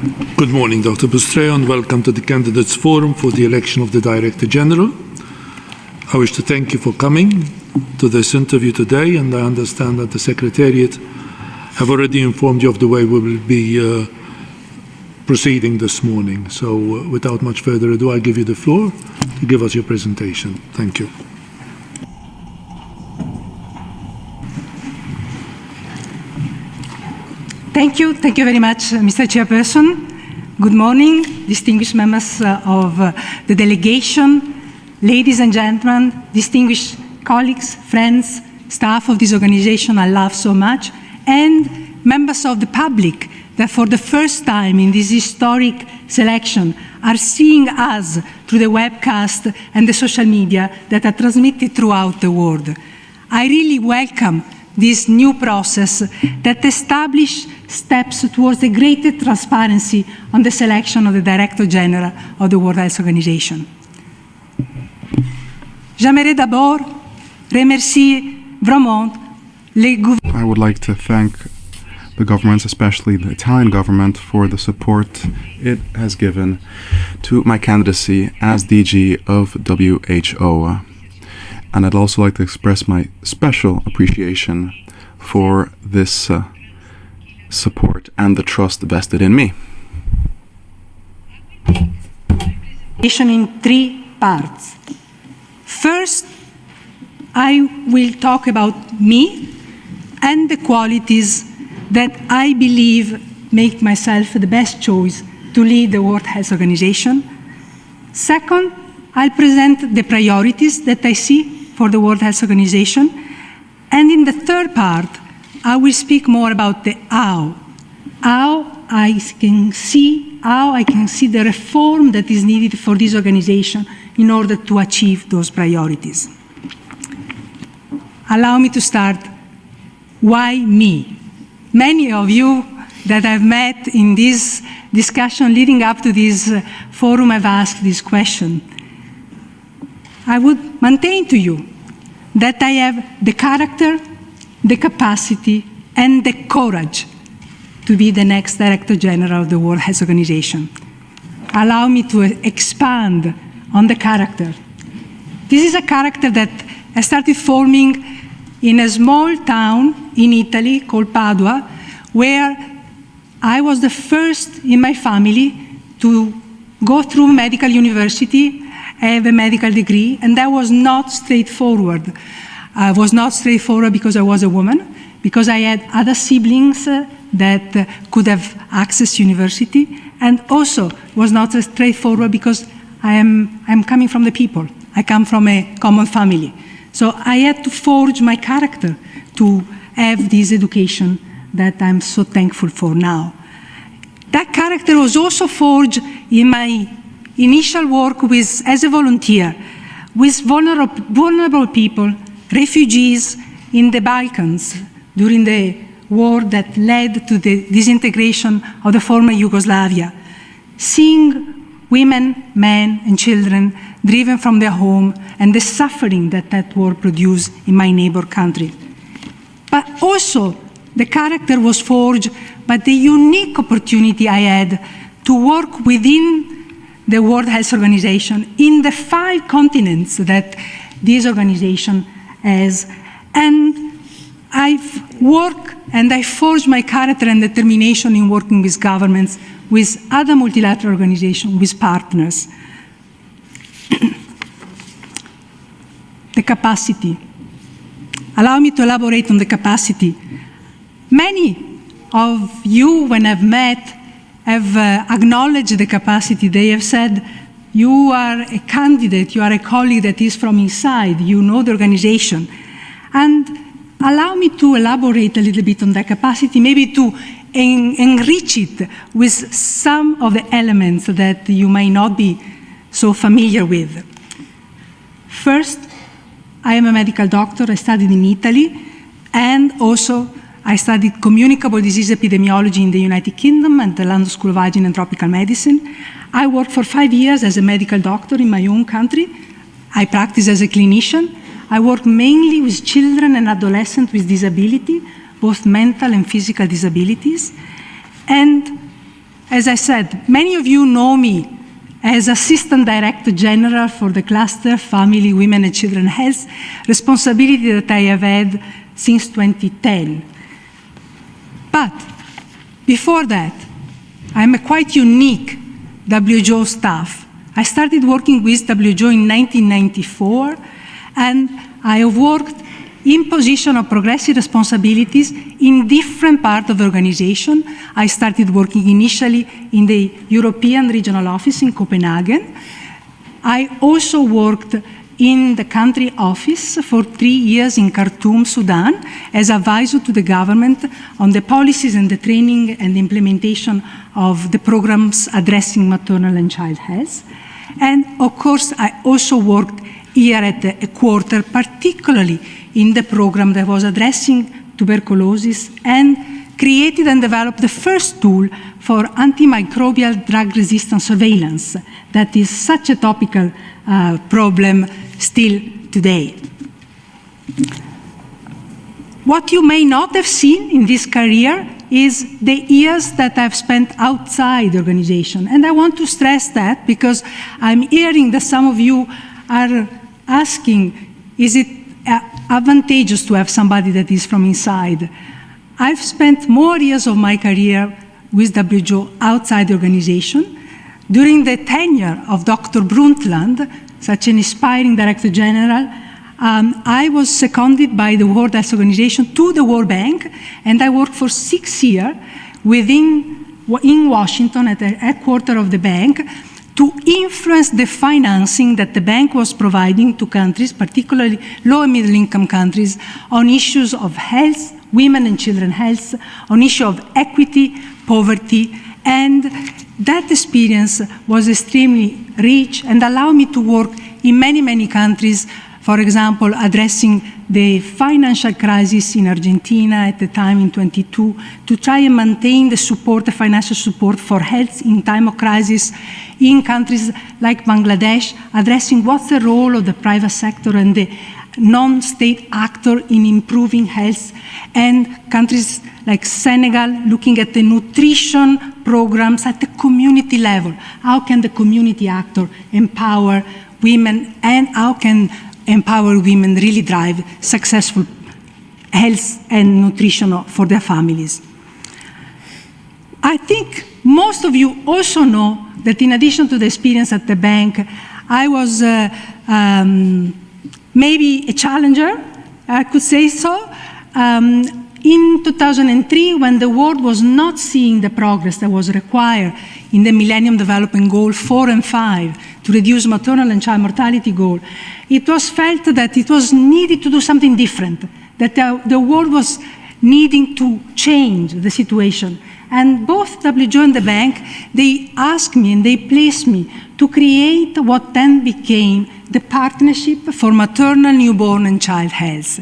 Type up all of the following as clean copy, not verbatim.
Good morning, Dr. Bustreo, and welcome to the Candidates Forum for the election of the Director General. I wish to thank you for coming to this interview today, and I understand that the Secretariat have already informed you of the way we will be proceeding this morning. So without much further ado, I give you the floor to give us your presentation. Thank you. Thank you very much, Mr. Chairperson. Good morning, distinguished members of the delegation, ladies and gentlemen, distinguished colleagues, friends, staff of this organization I love so much, and members of the public that for the first time in this historic selection are seeing us through the webcast and the social media that are transmitted throughout the world. I really welcome this new process that establishes steps towards the greater transparency on the selection of the Director General of the World Health Organization. J'aimerais d'abord remercier vraiment les gouvernements. I would like to thank the governments, especially the Italian government, for the support it has given to my candidacy as DG of WHO. And I'd also like to express my special appreciation for this support and the trust vested in me. In three parts. First, I will talk about me and the qualities that I believe make myself the best choice to lead the World Health Organization. Second, I'll present the priorities that I see for the World Health Organization. And in the third part, I will speak more about the how I can see the reform that is needed for this organization in order to achieve those priorities. Allow me to start. Why me? Many of you that I've met in this discussion leading up to this forum have asked this question. I would maintain to you that I have the character, the capacity, and the courage to be the next Director General of the World Health Organization. Allow me to expand on the character. This is a character that I started forming in a small town in Italy called Padua, where I was the first in my family to go through medical university, have a medical degree, and that was not straightforward. I was not straightforward because I was a woman, because I had other siblings that could have access to university, and also was not straightforward because I'm coming from the people. I come from a common family. So I had to forge my character to have this education that I'm so thankful for now. That character was also forged in my initial work as a volunteer with vulnerable people, refugees in the Balkans during the war that led to the disintegration of the former Yugoslavia. Seeing women, men, and children driven from their home and the suffering that that war produced in my neighbor country. But also, the character was forged by the unique opportunity I had to work within the World Health Organization in the 5 continents that this organization has. And I've worked and I forged my character and determination in working with governments, with other multilateral organizations, with partners. The capacity. Allow me to elaborate on the capacity. Many of you, when I've met, have acknowledged the capacity. They have said, you are a candidate, you are a colleague that is from inside, you know the organization. And allow me to elaborate a little bit on that capacity, maybe to enrich it with some of the elements that you may not be so familiar with. First, I am a medical doctor. I studied in Italy, and also I studied communicable disease epidemiology in the United Kingdom and the London School of Hygiene and Tropical Medicine. I worked for 5 years as a medical doctor in my own country. I practiced as a clinician. I work mainly with children and adolescents with disability, both mental and physical disabilities. And as I said, many of you know me as Assistant Director General for the Cluster Family, Women and Children Health, responsibility that I have had since 2010. But before that, I'm a quite unique WHO staff. I started working with WHO in 1994, and I have worked in position of progressive responsibilities in different parts of the organization. I started working initially in the European Regional Office in Copenhagen. I also worked in the country office for 3 years in Khartoum, Sudan, as advisor to the government on the policies and the training and the implementation of the programs addressing maternal and child health. And of course, I also worked here at the headquarters, particularly in the program that was addressing tuberculosis, and created and developed the first tool for antimicrobial drug-resistant surveillance that is such a topical problem still today. What you may not have seen in this career is the years that I've spent outside the organization. And I want to stress that because I'm hearing that some of you are asking, is it advantageous to have somebody that is from inside? I've spent more years of my career with WHO outside the organization. During the tenure of Dr. Brundtland, such an inspiring Director General, I was seconded by the World Health Organization to the World Bank, and I worked for 6 years in Washington at the headquarters of the bank to influence the financing that the bank was providing to countries, particularly low and middle income countries, on issues of health, women and children health, on issue of equity, poverty, and that experience was extremely rich and allowed me to work in many, many countries. For example, addressing the financial crisis in Argentina at the time in 22, to try and maintain the support, the financial support for health in time of crisis in countries like Bangladesh, addressing what's the role of the private sector and the non-state actor in improving health, and countries like Senegal, looking at the nutrition programs at the community level. How can the community actor empower women, and how can empower women really drive successful health and nutrition for their families? I think most of you also know that in addition to the experience at the bank, I was maybe a challenger, I could say so. In 2003, when the world was not seeing the progress that was required in the Millennium Development Goal 4 and 5 to reduce maternal and child mortality goal, it was felt that it was needed to do something different, that the world was needing to change the situation. And both WHO and the bank, they asked me and they placed me to create what then became the Partnership for Maternal, Newborn and Child Health.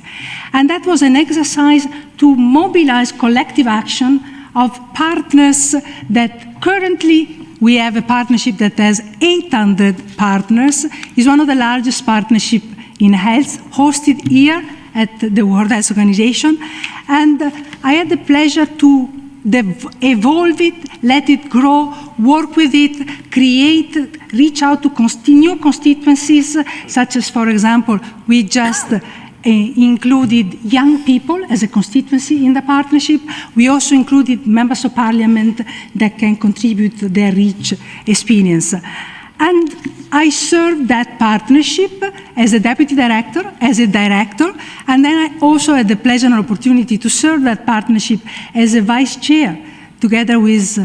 And that was an exercise to mobilize collective action of partners that currently we have a partnership that has 800 partners. It's one of the largest partnerships in health, hosted here at the World Health Organization. And I had the pleasure to evolve it, let it grow, work with it, create, reach out to new constituencies, such as, for example, we just included young people as a constituency in the partnership. We also included members of parliament that can contribute their rich experience. And I served that partnership as a deputy director, as a director, and then I also had the pleasure and opportunity to serve that partnership as a vice chair, together with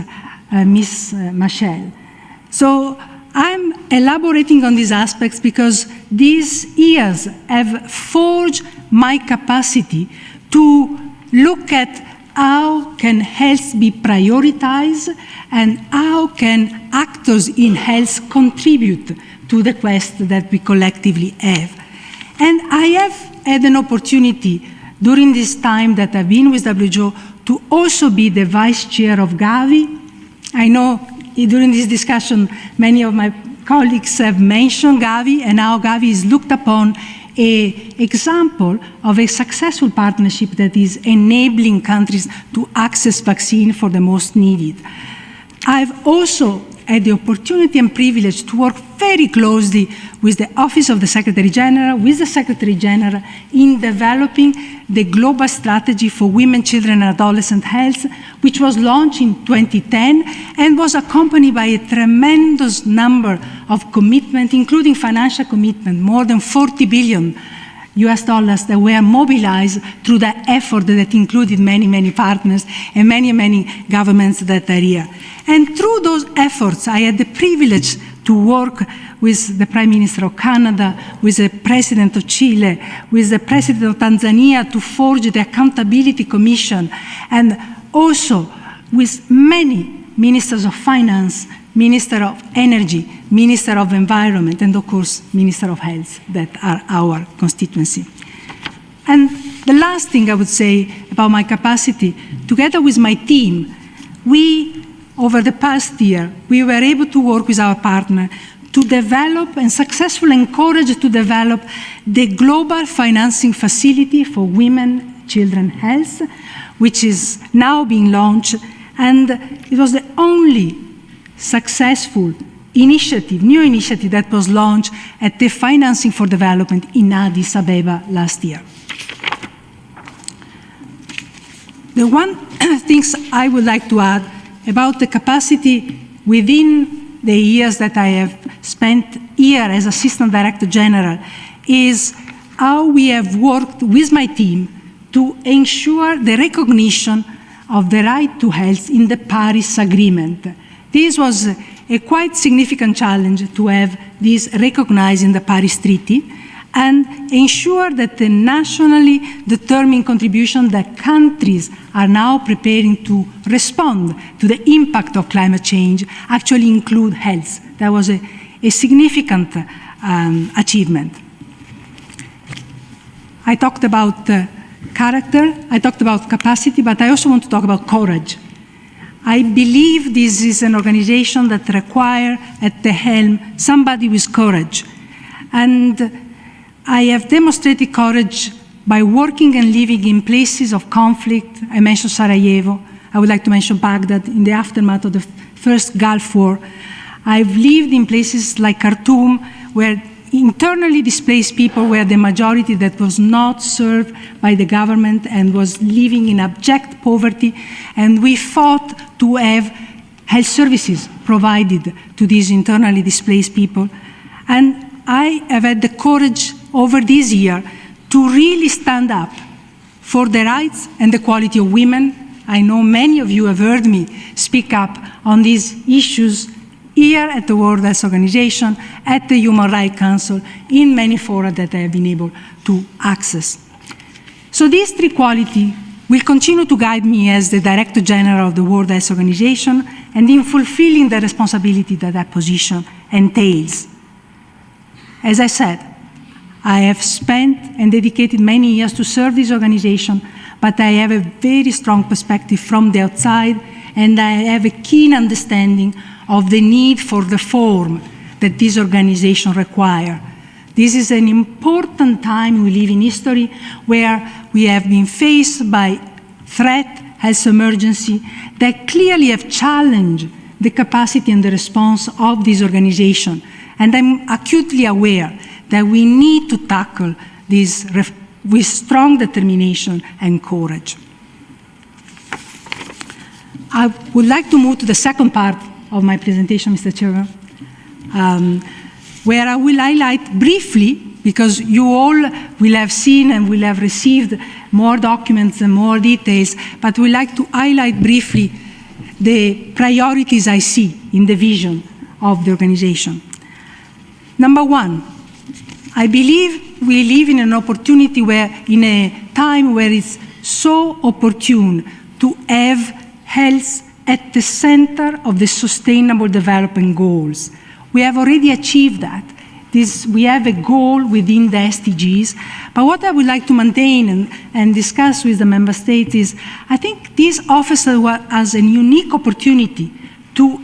Ms. Michelle. So I'm elaborating on these aspects because these years have forged my capacity to look at how can health be prioritized and how can actors in health contribute to the quest that we collectively have. And I have had an opportunity during this time that I've been with WHO to also be the vice chair of Gavi. I know during this discussion many of my colleagues have mentioned Gavi, and how Gavi is looked upon an example of a successful partnership that is enabling countries to access vaccine for the most needed. I've also had the opportunity and privilege to work very closely with the Office of the Secretary General, with the Secretary General, in developing the global strategy for women, children, and adolescent health, which was launched in 2010 and was accompanied by a tremendous number of commitments, including financial commitment, more than 40 billion US dollars that were mobilized through that effort that included many, many partners and many, many governments that are here. And through those efforts, I had the privilege to work with the Prime Minister of Canada, with the President of Chile, with the President of Tanzania to forge the Accountability Commission, and also with many Ministers of Finance, Minister of Energy, Minister of Environment, and of course, Minister of Health that are our constituency. And the last thing I would say about my capacity, together with my team, over the past year, we were able to work with our partner to develop and successfully encourage to develop the Global Financing Facility for Women, Children Health, which is now being launched. And it was the only successful initiative, new initiative that was launched at the Financing for Development in Addis Ababa last year. The one things I would like to add about the capacity within the years that I have spent here as Assistant Director General is how we have worked with my team to ensure the recognition of the right to health in the Paris Agreement. This was a quite significant challenge to have this recognized in the Paris Treaty and ensure that the nationally determined contribution that countries are now preparing to respond to the impact of climate change actually include health. That was a significant achievement. I talked about character, I talked about capacity, but I also want to talk about courage. I believe this is an organization that requires at the helm somebody with courage. And I have demonstrated courage by working and living in places of conflict. I mentioned Sarajevo. I would like to mention Baghdad in the aftermath of the first Gulf War. I've lived in places like Khartoum, where internally displaced people were the majority that was not served by the government and was living in abject poverty. And we fought to have health services provided to these internally displaced people. And I have had the courage over this year to really stand up for the rights and the quality of women. I know many of you have heard me speak up on these issues here at the World Health Organization, at the Human Rights Council, in many fora that I have been able to access. So these three qualities will continue to guide me as the Director General of the World Health Organization and in fulfilling the responsibility that that position entails. As I said, I have spent and dedicated many years to serve this organization, but I have a very strong perspective from the outside, and I have a keen understanding of the need for reform that this organization requires. This is an important time we live in history where we have been faced by threat, health emergency that clearly have challenged the capacity and the response of this organization. And I'm acutely aware that we need to tackle this with strong determination and courage. I would like to move to the second part of my presentation, Mr. Chairman, where I will highlight briefly, because you all will have seen and will have received more documents and more details, but we'd like to highlight briefly the priorities I see in the vision of the organization. Number one, I believe we live in an opportunity in a time where it's so opportune to have health at the center of the Sustainable Development Goals. We have already achieved that. We have a goal within the SDGs, but what I would like to maintain and discuss with the member states is, I think this offers us a unique opportunity to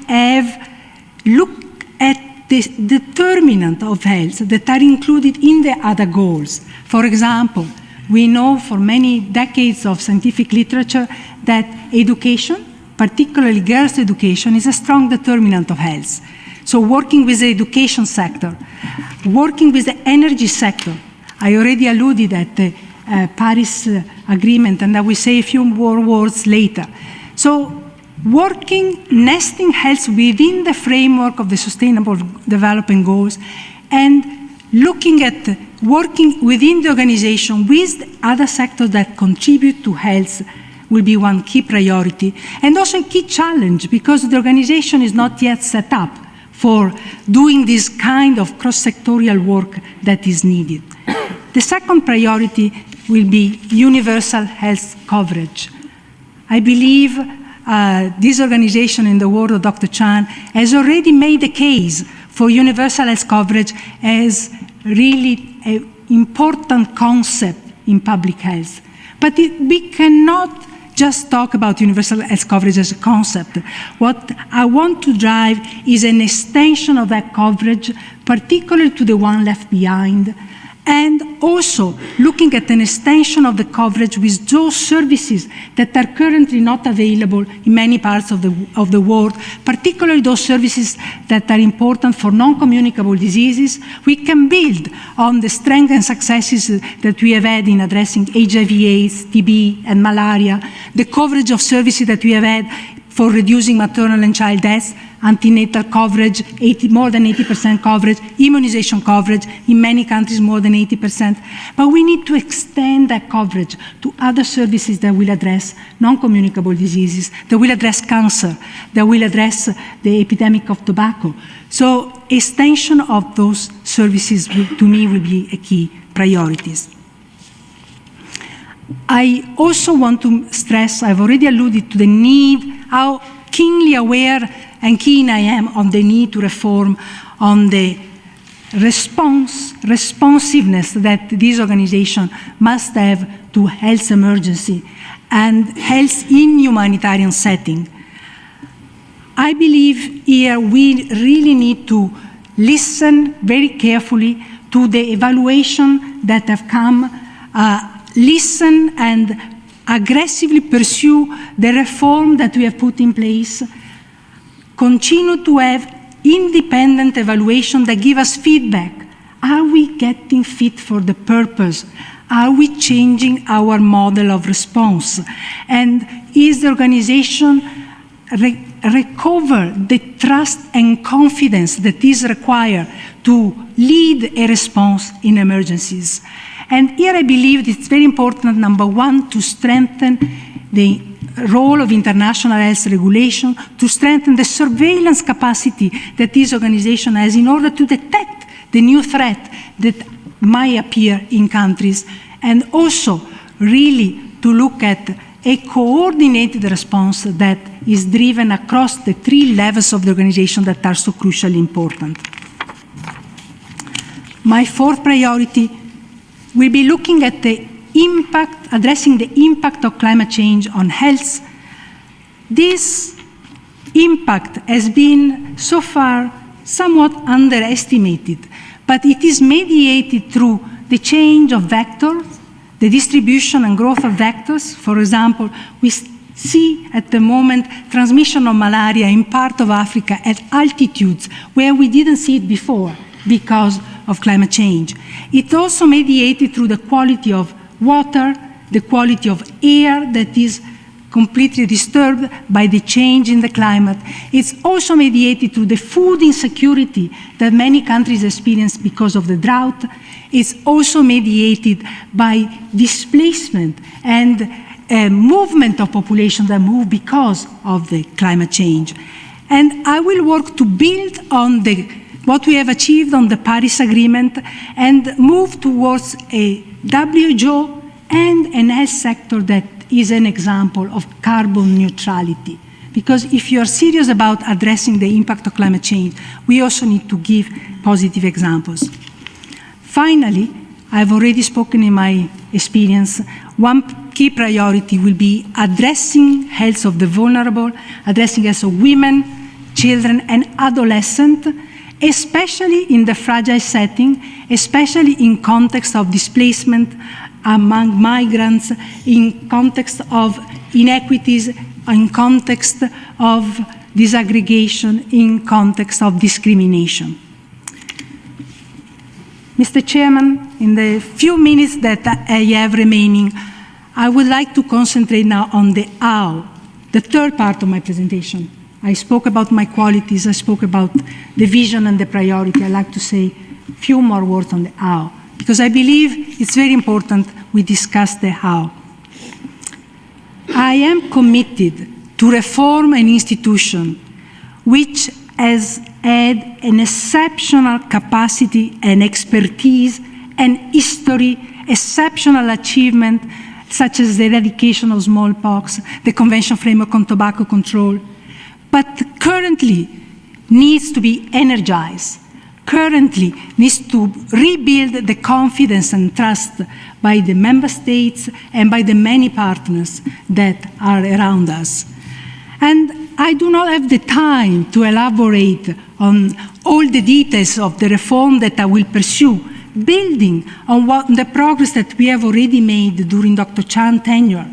look at the determinant of health that are included in the other goals. For example, we know for many decades of scientific literature that education, particularly girls' education, is a strong determinant of health. So working with the education sector, working with the energy sector. I already alluded at the Paris Agreement, and I will say a few more words later. So working, nesting health within the framework of the Sustainable Development Goals, and looking at working within the organization with other sectors that contribute to health will be one key priority, and also a key challenge, because the organization is not yet set up for doing this kind of cross-sectorial work that is needed. The second priority will be universal health coverage. I believe this organization, in the word of Dr. Chan, has already made the case for universal health coverage as really an important concept in public health. But we cannot just talk about universal health coverage as a concept. What I want to drive is an extension of that coverage, particularly to the one left behind, and also looking at an extension of the coverage with those services that are currently not available in many parts of the world, particularly those services that are important for non-communicable diseases. We can build on the strengths and successes that we have had in addressing HIV/AIDS, TB, and malaria, the coverage of services that we have had for reducing maternal and child deaths, antenatal coverage, more than 80% coverage, immunization coverage, in many countries more than 80%. But we need to extend that coverage to other services that will address non-communicable diseases, that will address cancer, that will address the epidemic of tobacco. So extension of those services, to me, will be a key priority. I also want to stress, I've already alluded to the need, how keenly aware and keen I am on the need to reform, on the responsiveness that this organization must have to health emergency and health in humanitarian setting. I believe here we really need to listen very carefully to the evaluation that have come, listen and aggressively pursue the reform that we have put in place, continue to have independent evaluation that give us feedback. Are we getting fit for the purpose? Are we changing our model of response? And is the organization recover the trust and confidence that is required to lead a response in emergencies? And here I believe it's very important, number one, to strengthen the role of international health regulation, to strengthen the surveillance capacity that this organization has in order to detect the new threat that might appear in countries, and also really to look at a coordinated response that is driven across the three levels of the organization that are so crucially important. My fourth priority will be looking at the impact, addressing the impact of climate change on health. This impact has been so far somewhat underestimated, but it is mediated through the change of vectors, the distribution and growth of vectors. For example, we see at the moment transmission of malaria in part of Africa at altitudes where we didn't see it before because of climate change. It's also mediated through the quality of water, the quality of air that is completely disturbed by the change in the climate. It's also mediated through the food insecurity that many countries experience because of the drought. It's also mediated by displacement and movement of population that move because of the climate change. And I will work to build on what we have achieved on the Paris Agreement and move towards a WHO and an health sector that is an example of carbon neutrality. Because if you are serious about addressing the impact of climate change, we also need to give positive examples. Finally, I've already spoken in my experience, one key priority will be addressing health of the vulnerable, addressing health of women, children, and adolescents, especially in the fragile setting, especially in context of displacement among migrants, in context of inequities, in context of disaggregation, in context of discrimination. Mr. Chairman, in the few minutes that I have remaining, I would like to concentrate now on the how, the third part of my presentation. I spoke about my qualities, I spoke about the vision and the priority. I'd like to say a few more words on the how, because I believe it's very important we discuss the how. I am committed to reform an institution which has had an exceptional capacity and expertise and history, exceptional achievement, such as the eradication of smallpox, the Convention Framework on Tobacco Control, but currently needs to be energized, currently needs to rebuild the confidence and trust by the member states and by the many partners that are around us. And I do not have the time to elaborate on all the details of the reform that I will pursue, building on the progress that we have already made during Dr. Chan's tenure.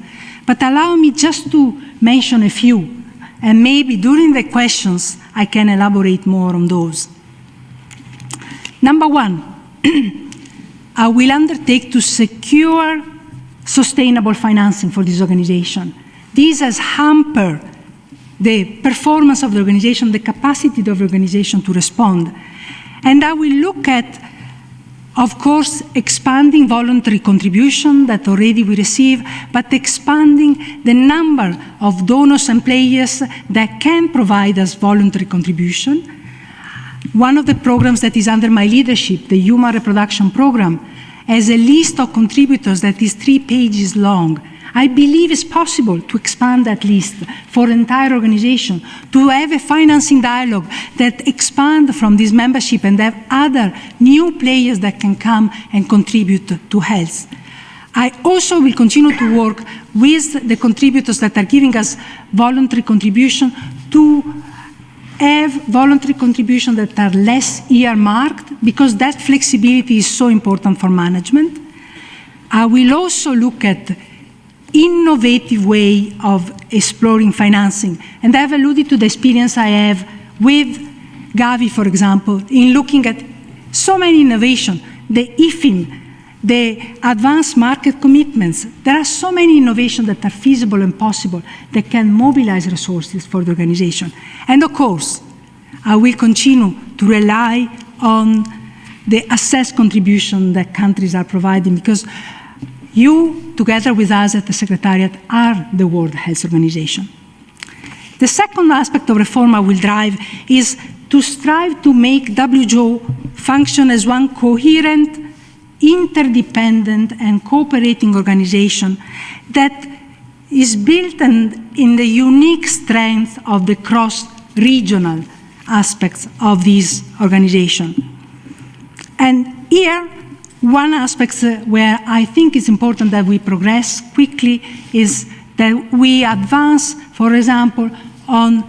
But allow me just to mention a few, and maybe during the questions I can elaborate more on those. Number one, I will undertake to secure sustainable financing for this organization. This has hampered the performance of the organization, the capacity of the organization to respond. And I will look at, of course, expanding voluntary contribution that already we receive, but expanding the number of donors and players that can provide us voluntary contribution. One of the programs that is under my leadership, the Human Reproduction Program, has a list of contributors that is 3 pages long. I believe it's possible to expand that list for the entire organization, to have a financing dialogue that expand from this membership and have other new players that can come and contribute to health. I also will continue to work with the contributors that are giving us voluntary contribution to have voluntary contribution that are less earmarked, because that flexibility is so important for management. I will also look at innovative way of exploring financing. And I've alluded to the experience I have with Gavi, for example, in looking at so many innovations, the IFIM, the advanced market commitments. There are so many innovations that are feasible and possible that can mobilize resources for the organization. And of course, I will continue to rely on the assessed contribution that countries are providing, because you, together with us at the Secretariat, are the World Health Organization. The second aspect of reform I will drive is to strive to make WHO function as one coherent, interdependent, and cooperating organization that is built in the unique strength of the cross-regional aspects of this organization. And here, one aspect where I think it's important that we progress quickly is that we advance, for example, on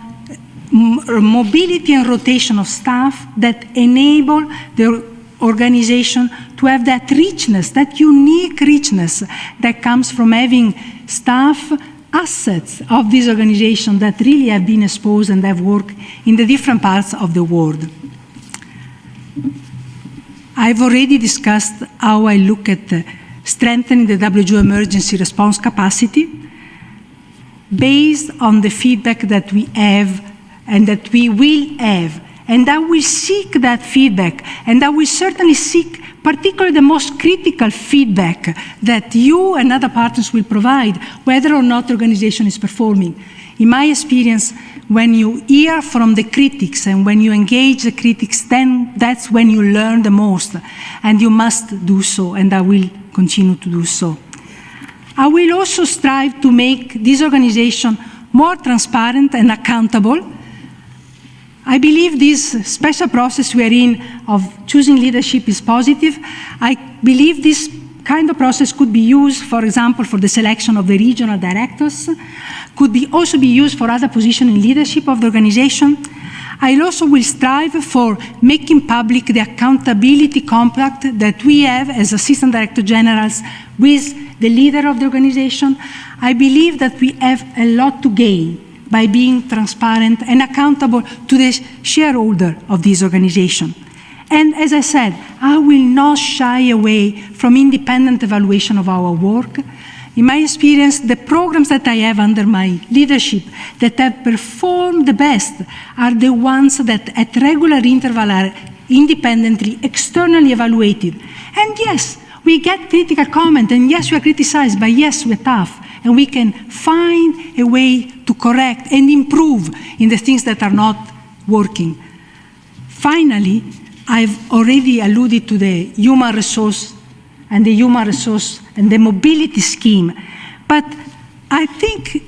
mobility and rotation of staff that enable the organization to have that richness, that unique richness that comes from having staff assets of this organization that really have been exposed and have worked in the different parts of the world. I've already discussed how I look at strengthening the WHO emergency response capacity based on the feedback that we have and that we will have. And I will seek that feedback, and I will certainly seek particularly the most critical feedback that you and other partners will provide, whether or not the organization is performing. In my experience, when you hear from the critics and when you engage the critics, then that's when you learn the most, and you must do so, and I will continue to do so. I will also strive to make this organization more transparent and accountable. I believe this special process we are in of choosing leadership is positive. I believe this kind of process could be used, for example, for the selection of the regional directors, could also be used for other positions in leadership of the organization. I also will strive for making public the accountability compact that we have as Assistant Director Generals with the leader of the organization. I believe that we have a lot to gain by being transparent and accountable to the shareholder of this organization. And as I said, I will not shy away from independent evaluation of our work. In my experience, the programs that I have under my leadership that have performed the best are the ones that at regular interval are independently, externally evaluated. And yes, we get critical comment, and yes, we are criticized, but yes, we're tough, and we can find a way to correct and improve in the things that are not working. Finally, I've already alluded to the human resource and the mobility scheme. But I think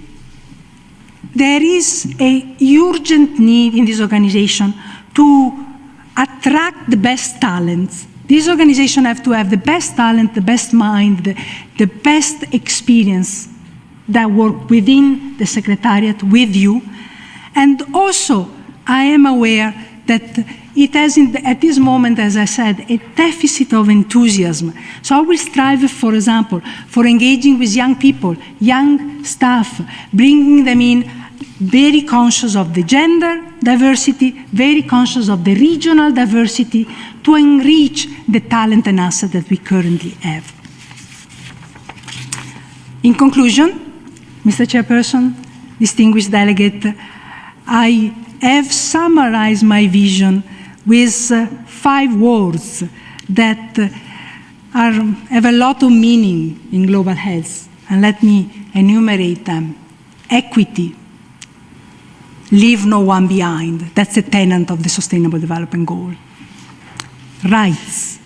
there is an urgent need in this organization to attract the best talents. This organization has to have the best talent, the best mind, the best experience that work within the Secretariat with you. And also, I am aware that it has, at this moment, as I said, a deficit of enthusiasm. So I will strive, for example, for engaging with young people, young staff, bringing them in very conscious of the gender diversity, very conscious of the regional diversity, to enrich the talent and asset that we currently have. In conclusion, Mr. Chairperson, distinguished delegate, I have summarized my vision with 5 words that have a lot of meaning in global health. And let me enumerate them. Equity, leave no one behind. That's a tenet of the Sustainable Development Goal. Rights.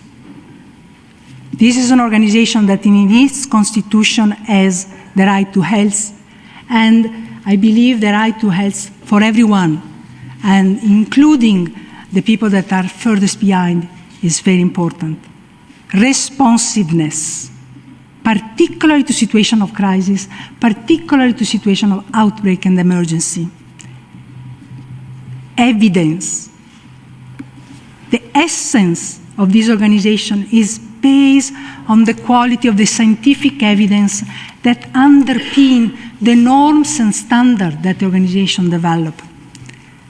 This is an organization that in its constitution has the right to health, and I believe the right to health for everyone, and including the people that are furthest behind, is very important. Responsiveness, particularly to situation of crisis, particularly to situation of outbreak and emergency. Evidence. The essence of this organization is based on the quality of the scientific evidence that underpin the norms and standards that the organization develops.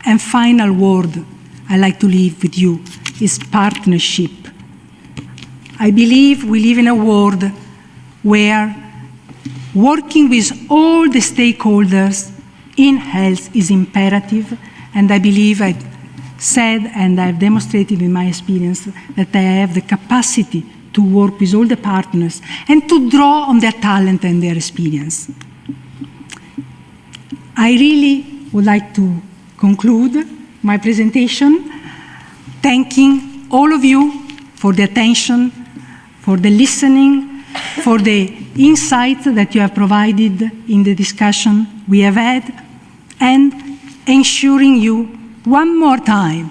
And final word I'd like to leave with you is partnership. I believe we live in a world where working with all the stakeholders in health is imperative, and I believe I've said and I've demonstrated in my experience that I have the capacity to work with all the partners and to draw on their talent and their experience. I really would like to conclude my presentation thanking all of you for the attention, for the listening, for the insights that you have provided in the discussion we have had, and ensuring you one more time,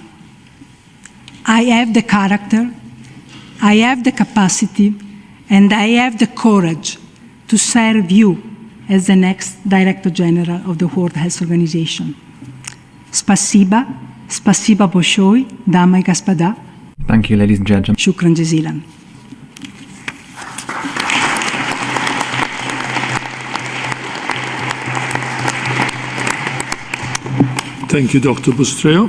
I have the character, I have the capacity, and I have the courage to serve you as the next Director General of the World Health Organization. Spasiba, spasiba большое, дамы и господа. Thank you, ladies and gentlemen. Shukran jazilan. Thank you, Dr. Bustreo.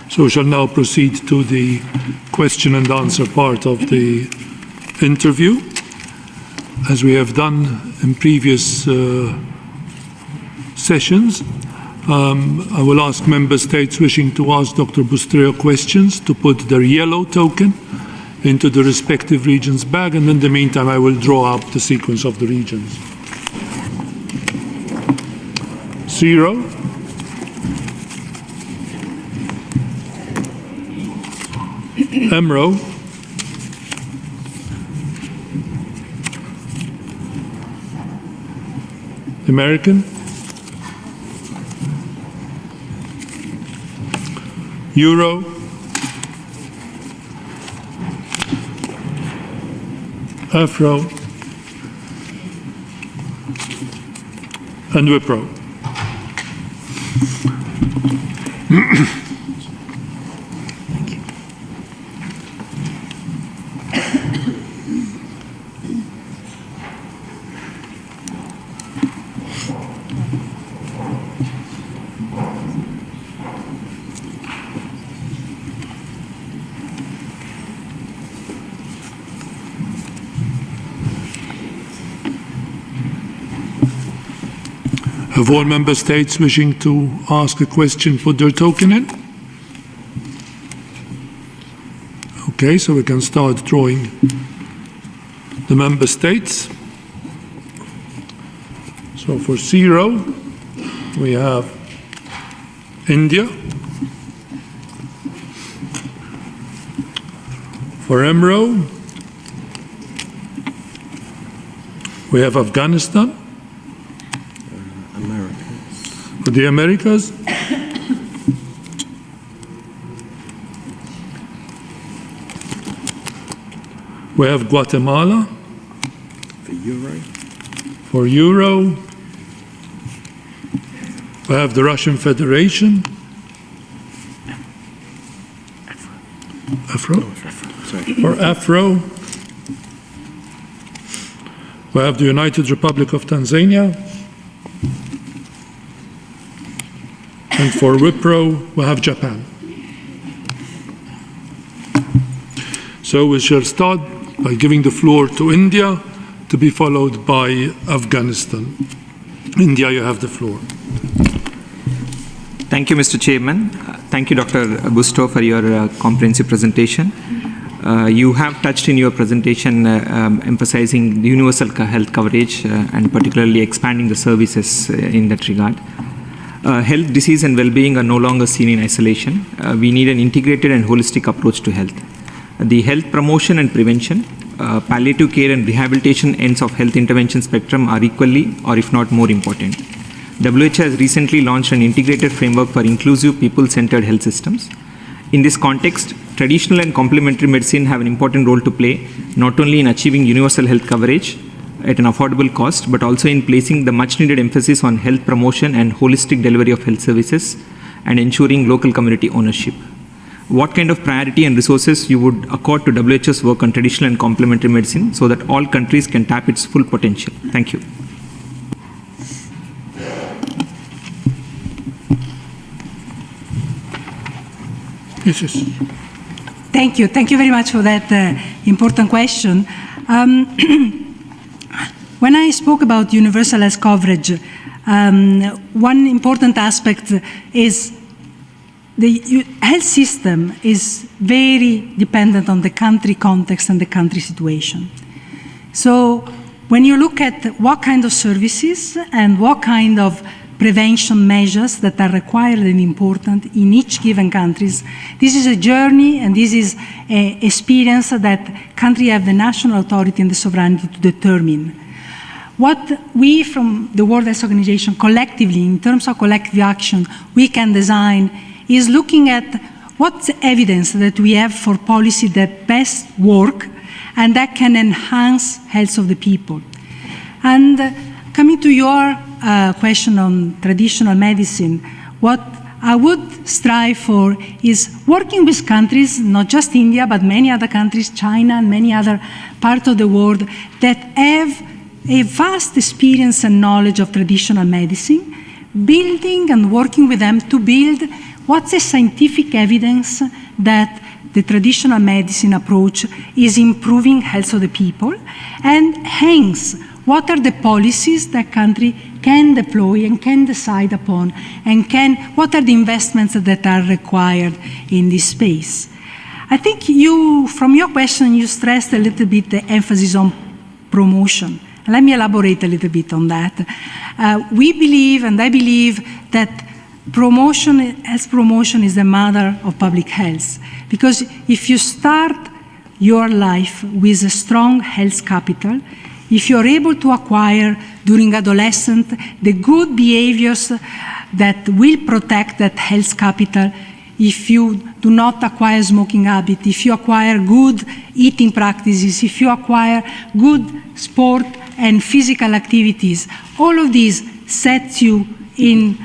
So we shall now proceed to the question and answer part of the interview. As we have done in previous sessions, I will ask member states wishing to ask Dr. Bustreo questions to put their yellow token into the respective region's bag, and in the meantime I will draw up the sequence of the regions. 0, Emro, American, Euro, Afro, and Wipro. Have all member states wishing to ask a question put their token in? Okay, so we can start drawing the member states. So for 0, we have India. For M-row, we have Afghanistan. For the Americas, we have Guatemala. For Euro, we have the Russian Federation. Afro? For Afro, we have the United Republic of Tanzania. And for Wipro, we have Japan. So we shall start by giving the floor to India, to be followed by Afghanistan. India, you have the floor. Thank you, Mr. Chairman. Thank you, Dr. Bustreo, for your comprehensive presentation. You have touched in your presentation emphasizing universal health coverage and particularly expanding the services in that regard. Health, disease and well-being are no longer seen in isolation. We need an integrated and holistic approach to health. The health promotion and prevention, palliative care and rehabilitation ends of health intervention spectrum are equally or if not more important. WHO has recently launched an integrated framework for inclusive people-centered health systems. In this context, traditional and complementary medicine have an important role to play, not only in achieving universal health coverage at an affordable cost, but also in placing the much-needed emphasis on health promotion and holistic delivery of health services and ensuring local community ownership. What kind of priority and resources you would accord to WHO's work on traditional and complementary medicine so that all countries can tap its full potential? Thank you. Yes. Thank you. Thank you very much for that important question. When I spoke about universal health coverage, one important aspect is the health system is very dependent on the country context and the country situation. So when you look at what kind of services and what kind of prevention measures that are required and important in each given countries, this is a journey and this is an experience that countries have the national authority and the sovereignty to determine. What we from the World Health Organization collectively, in terms of collective action, we can design is looking at what's the evidence that we have for policy that best work and that can enhance health of the people. And coming to your question on traditional medicine, what I would strive for is working with countries, not just India, but many other countries, China and many other parts of the world that have a vast experience and knowledge of traditional medicine, building and working with them to build what's the scientific evidence that the traditional medicine approach is improving health of the people, and hence, what are the policies that country can deploy and can decide upon, and what are the investments that are required in this space. I think from your question, you stressed a little bit the emphasis on promotion. Let me elaborate a little bit on that. We believe, and I believe, that health promotion is the mother of public health. Because if you start your life with a strong health capital, if you're able to acquire during adolescence the good behaviors that will protect that health capital, if you do not acquire smoking habit, if you acquire good eating practices, if you acquire good sport and physical activities, all of these sets you in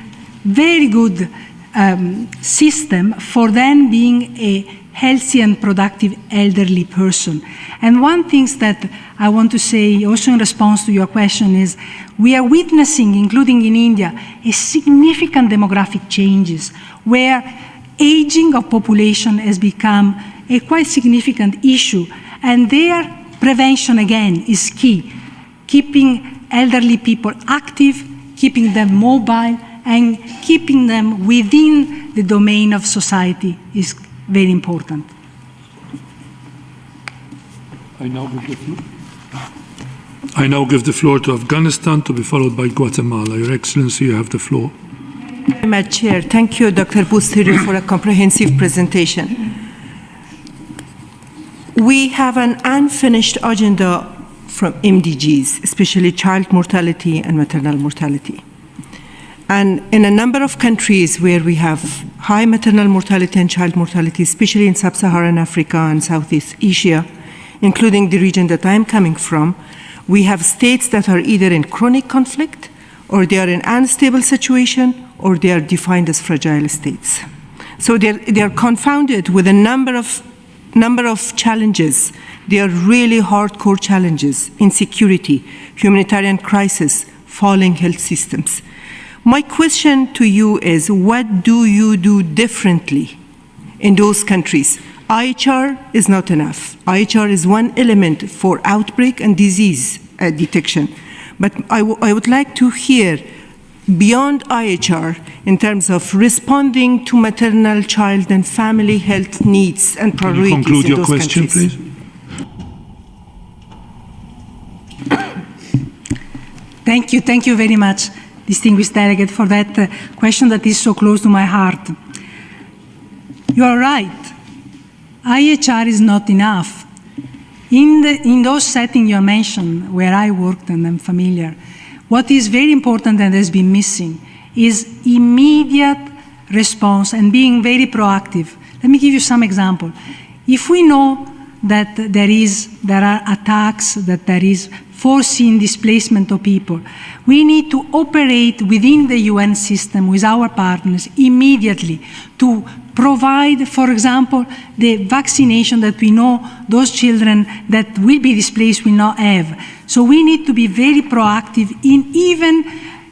very good system for then being a healthy and productive elderly person. And one thing that I want to say also in response to your question is we are witnessing, including in India, a significant demographic changes where aging of population has become a quite significant issue, and their prevention again is key. Keeping elderly people active, keeping them mobile, and keeping them within the domain of society is very important. I now give the floor to Afghanistan, to be followed by Guatemala. Your Excellency, you have the floor. Madam Chair, thank you, Dr. Bustreo, for a comprehensive presentation. We have an unfinished agenda from MDGs, especially child mortality and maternal mortality. And in a number of countries where we have high maternal mortality and child mortality, especially in sub-Saharan Africa and Southeast Asia, including the region that I'm coming from, we have states that are either in chronic conflict, or they are in unstable situation, or they are defined as fragile states. So they are confounded with a number of challenges. They are really hardcore challenges: insecurity, humanitarian crisis, falling health systems. My question to you is, what do you do differently in those countries? IHR is not enough. IHR is one element for outbreak and disease detection. But I would like to hear, beyond IHR, in terms of responding to maternal, child, and family health needs and priorities in those countries. Can you conclude your question, please? Thank you very much, distinguished delegate, for that question that is so close to my heart. You are right. IHR is not enough. In those settings you mentioned, where I worked and I'm familiar, what is very important and has been missing is immediate response and being very proactive. Let me give you some example. If we know that there are attacks, that there is foreseen displacement of people, we need to operate within the UN system with our partners immediately to provide, for example, the vaccination that we know those children that will be displaced will not have. So we need to be very proactive in even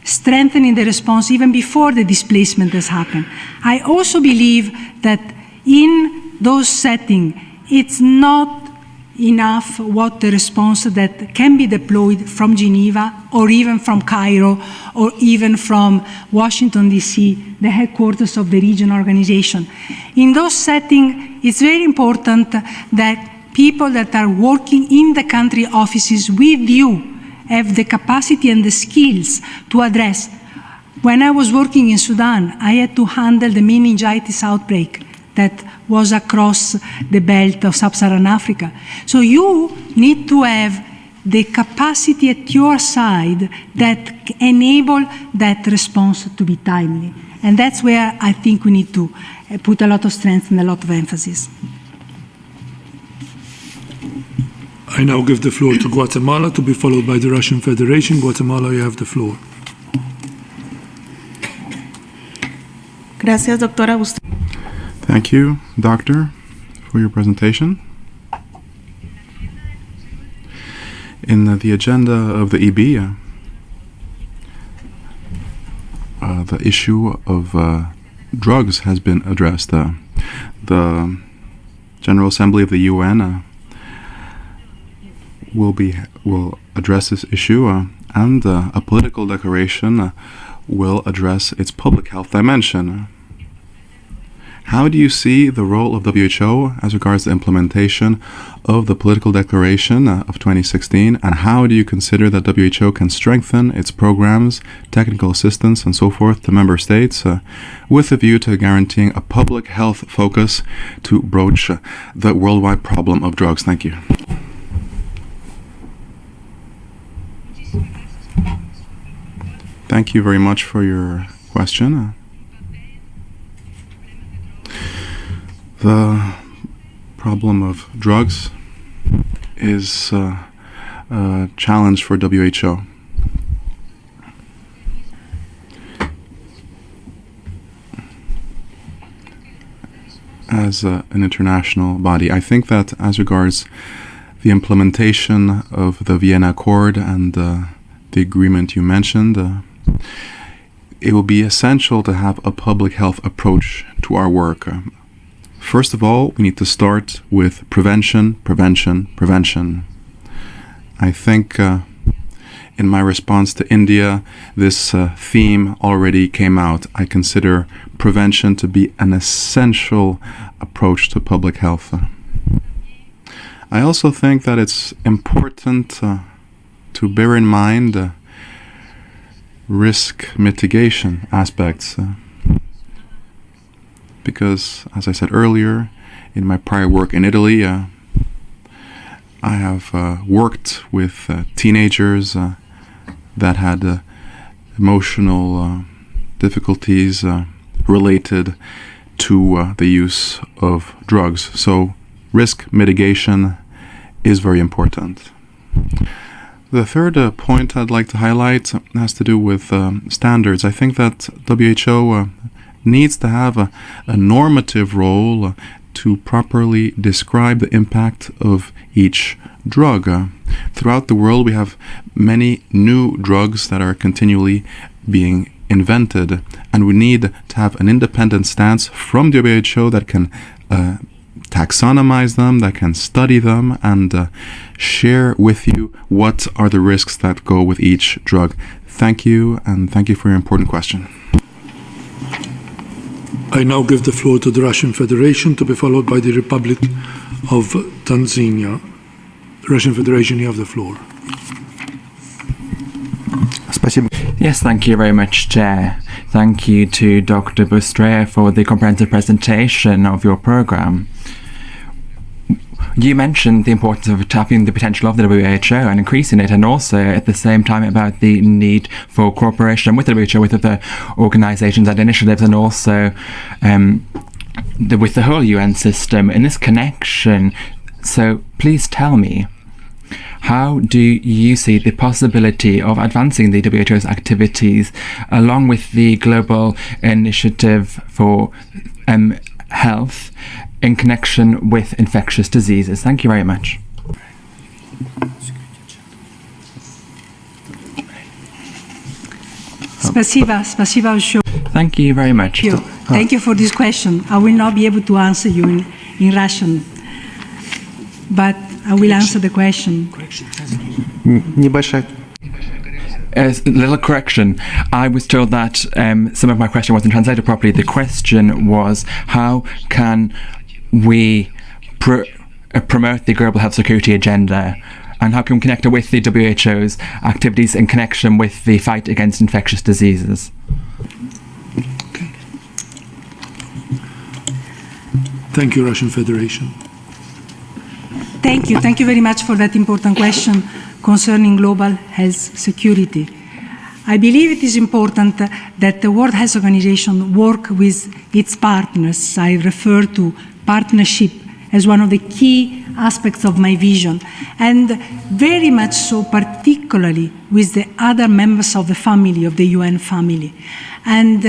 strengthening the response even before the displacement has happened. I also believe that in those settings, it's not enough what the response that can be deployed from Geneva or even from Cairo or even from Washington, D.C., the headquarters of the region organization. In those settings, it's very important that people that are working in the country offices with you have the capacity and the skills to address. When I was working in Sudan, I had to handle the meningitis outbreak that was across the belt of sub-Saharan Africa. So you need to have the capacity at your side that enable that response to be timely. And that's where I think we need to put a lot of strength and a lot of emphasis. I now give the floor to Guatemala, to be followed by the Russian Federation. Guatemala, you have the floor. Gracias, doctora Bustreo. Thank you, Doctor, for your presentation. In the agenda of the EB, the issue of drugs has been addressed. The General Assembly of the UN will address this issue, and a political declaration will address its public health dimension. How do you see the role of WHO as regards the implementation of the political declaration of 2016, and how do you consider that WHO can strengthen its programs, technical assistance, and so forth to member states with a view to guaranteeing a public health focus to broach the worldwide problem of drugs? Thank you. Thank you very much for your question. The problem of drugs is a challenge for WHO. as an international body. I think that as regards the implementation of the Vienna Accord and the agreement you mentioned, it will be essential to have a public health approach to our work. First of all, we need to start with prevention, prevention, prevention. I think in my response to India, this theme already came out. I consider prevention to be an essential approach to public health. I also think that it's important to bear in mind risk mitigation aspects. Because, as I said earlier, in my prior work in Italy, I have worked with teenagers that had emotional difficulties related to the use of drugs. So risk mitigation is very important. The third point I'd like to highlight has to do with standards. I think that WHO needs to have a normative role to properly describe the impact of each drug. Throughout the world, we have many new drugs that are continually being invented, and we need to have an independent stance from the WHO that can taxonomize them, that can study them, and share with you what are the risks that go with each drug. Thank you, and thank you for your important question. I now give the floor to the Russian Federation, to be followed by the Republic of Tanzania. Russian Federation, you have the floor. Yes, thank you very much, Chair. Thank you to Dr. Bustreo for the comprehensive presentation of your program. You mentioned the importance of tapping the potential of the WHO and increasing it, and also at the same time about the need for cooperation with the WHO, with other organisations and initiatives, and also with the whole UN system in this connection. So please tell me, how do you see the possibility of advancing the WHO's activities along with the Global Initiative for Health in connection with infectious diseases? Thank you very much. Thank you very much. Thank you for this question. I will not be able to answer you in Russian, but I will answer the question. A little correction. I was told that some of my question wasn't translated properly. The question was, how can we promote the global health security agenda, and how can we connect it with the WHO's activities in connection with the fight against infectious diseases? Okay. Thank you, Russian Federation. Thank you. Thank you very much for that important question concerning global health security. I believe it is important that the World Health Organization work with its partners. I refer to partnership as one of the key aspects of my vision, and very much so particularly with the other members of the family, of the UN family. And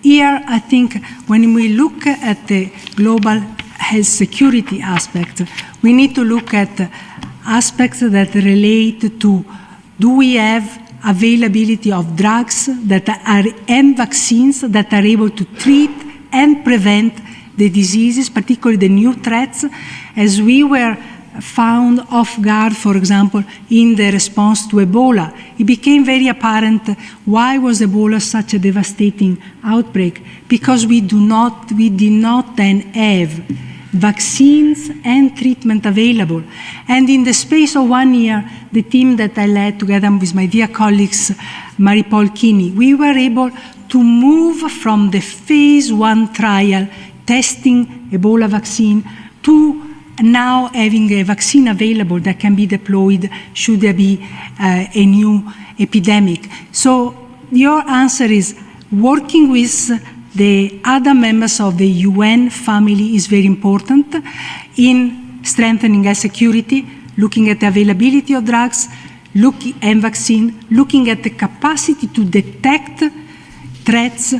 here I think when we look at the global health security aspect, we need to look at aspects that relate to, do we have availability of drugs that are, and vaccines that are able to treat and prevent the diseases, particularly the new threats, as we were found off guard, for example, in the response to Ebola. It became very apparent why was Ebola such a devastating outbreak, because we did not then have vaccines and treatment available. And in the space of 1 year, the team that I led together with my dear colleagues, Marie-Paul Kini, we were able to move from the phase 1 trial testing Ebola vaccine to now having a vaccine available that can be deployed should there be a new epidemic. So your answer is working with the other members of the UN family is very important in strengthening health security, looking at the availability of drugs, and vaccine, looking at the capacity to detect threats,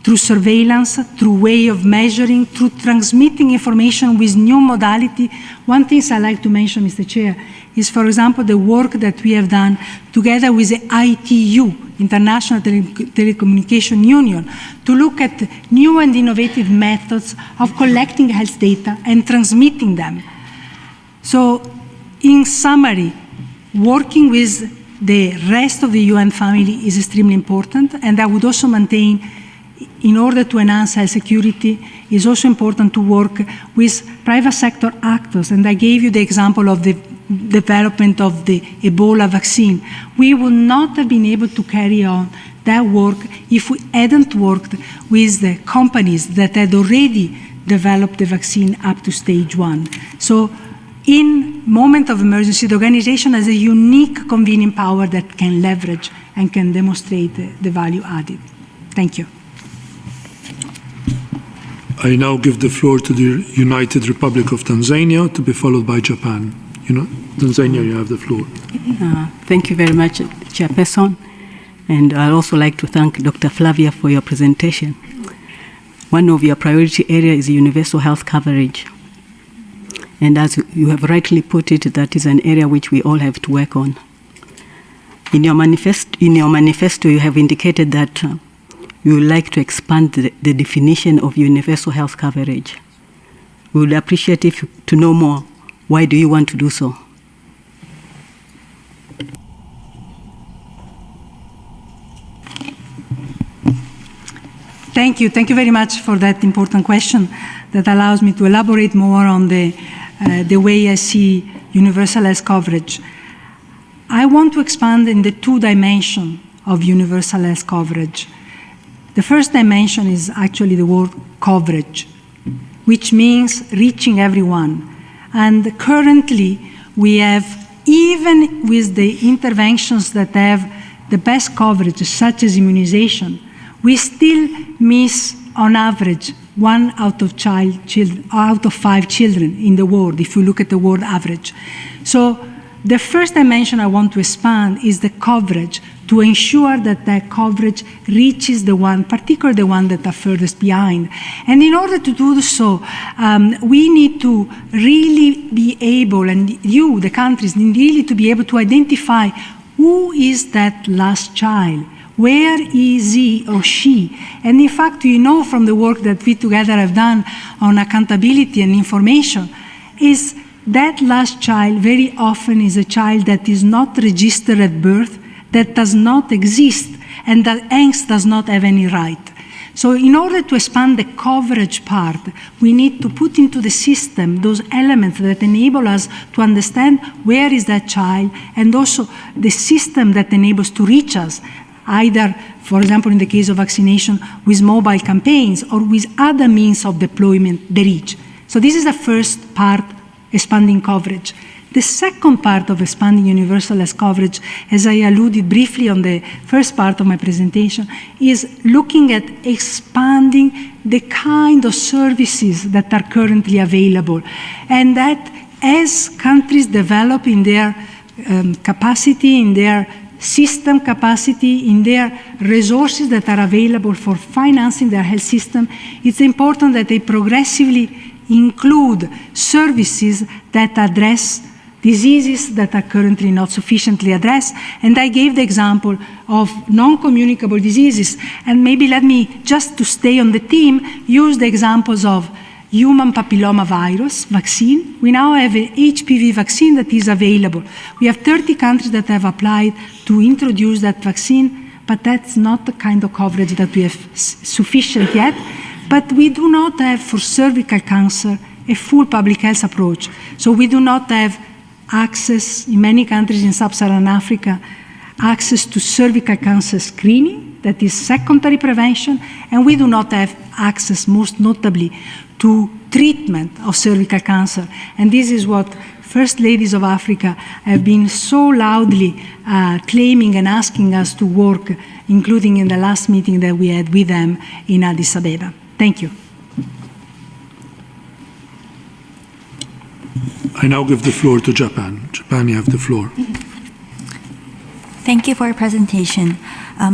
through surveillance, through way of measuring, through transmitting information with new modality. One thing I like to mention, Mr. Chair, is, for example, the work that we have done together with the ITU, International Telecommunication Union, to look at new and innovative methods of collecting health data and transmitting them. So, in summary, working with the rest of the UN family is extremely important, and I would also maintain, in order to enhance health security, it's also important to work with private sector actors, and I gave you the example of the development of the Ebola vaccine. We would not have been able to carry on that work if we hadn't worked with the companies that had already developed the vaccine up to stage 1. So, in moment of emergency, the organization has a unique convening power that can leverage and can demonstrate the value added. Thank you. I now give the floor to the United Republic of Tanzania, to be followed by Japan. Tanzania, you have the floor. Thank you very much, Chairperson. And I'd also like to thank Dr. Flavia for your presentation. One of your priority areas is universal health coverage. And as you have rightly put it, that is an area which we all have to work on. In your manifesto, you have indicated that you would like to expand the definition of universal health coverage. We would appreciate to know more. Why do you want to do so? Thank you. Thank you very much for that important question that allows me to elaborate more on the way I see universal health coverage. I want to expand in the 2 dimensions of universal health coverage. The first dimension is actually the word coverage, which means reaching everyone. And currently, we have, even with the interventions that have the best coverage, such as immunization, we still miss, on average, 1 out of 5 children in the world, if you look at the world average. So the first dimension I want to expand is the coverage, to ensure that that coverage reaches the one, particularly the one that are furthest behind. And in order to do so, we need to really be able, and you, the countries, need really to be able to identify who is that last child. Where is he or she? And in fact, from the work that we together have done on accountability and information, is that last child very often is a child that is not registered at birth, that does not exist, and that hence does not have any right. So in order to expand the coverage part, we need to put into the system those elements that enable us to understand where is that child, and also the system that enables to reach us, either, for example, in the case of vaccination, with mobile campaigns or with other means of deployment, the reach. So this is the first part, expanding coverage. The second part of expanding universal health coverage, as I alluded briefly on the first part of my presentation, is looking at expanding the kind of services that are currently available. And that as countries develop in their capacity, in their system capacity, in their resources that are available for financing their health system, it's important that they progressively include services that address diseases that are currently not sufficiently addressed. And I gave the example of non-communicable diseases. And maybe let me, just to stay on the theme, use the examples of human papilloma virus vaccine. We now have an HPV vaccine that is available. We have 30 countries that have applied to introduce that vaccine, but that's not the kind of coverage that we have sufficient yet. But we do not have, for cervical cancer, a full public health approach. So we do not have access, in many countries in sub-Saharan Africa, access to cervical cancer screening, that is secondary prevention, and we do not have access, most notably, to treatment of cervical cancer. And this is what First Ladies of Africa have been so loudly claiming and asking us to work, including in the last meeting that we had with them in Addis Ababa. Thank you. I now give the floor to Japan. Japan, you have the floor. Thank you for your presentation.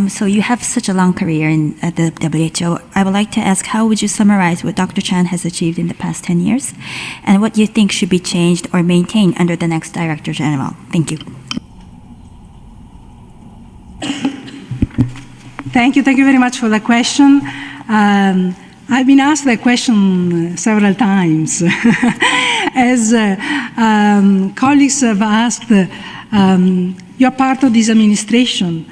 So you have such a long career at the WHO. I would like to ask, how would you summarize what Dr. Chan has achieved in the past 10 years? And what you think should be changed or maintained under the next Director General? Thank you. Thank you very much for the question. I've been asked that question several times. As colleagues have asked, you're part of this administration.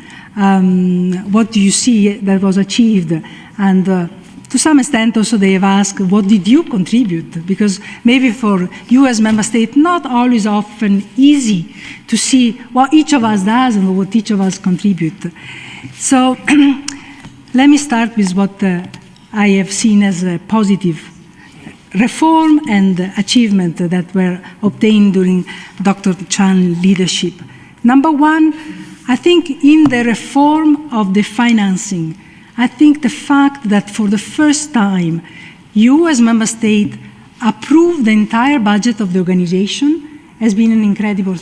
What do you see that was achieved? And to some extent also they have asked, what did you contribute? Because maybe for you as member state, not always often easy to see what each of us does and what each of us contribute. So let me start with what I have seen as a positive reform and achievement that were obtained during Dr. Chan's leadership. Number one, I think in the reform of the financing, I think the fact that for the first time, you as member state approved the entire budget of the organization has been an incredible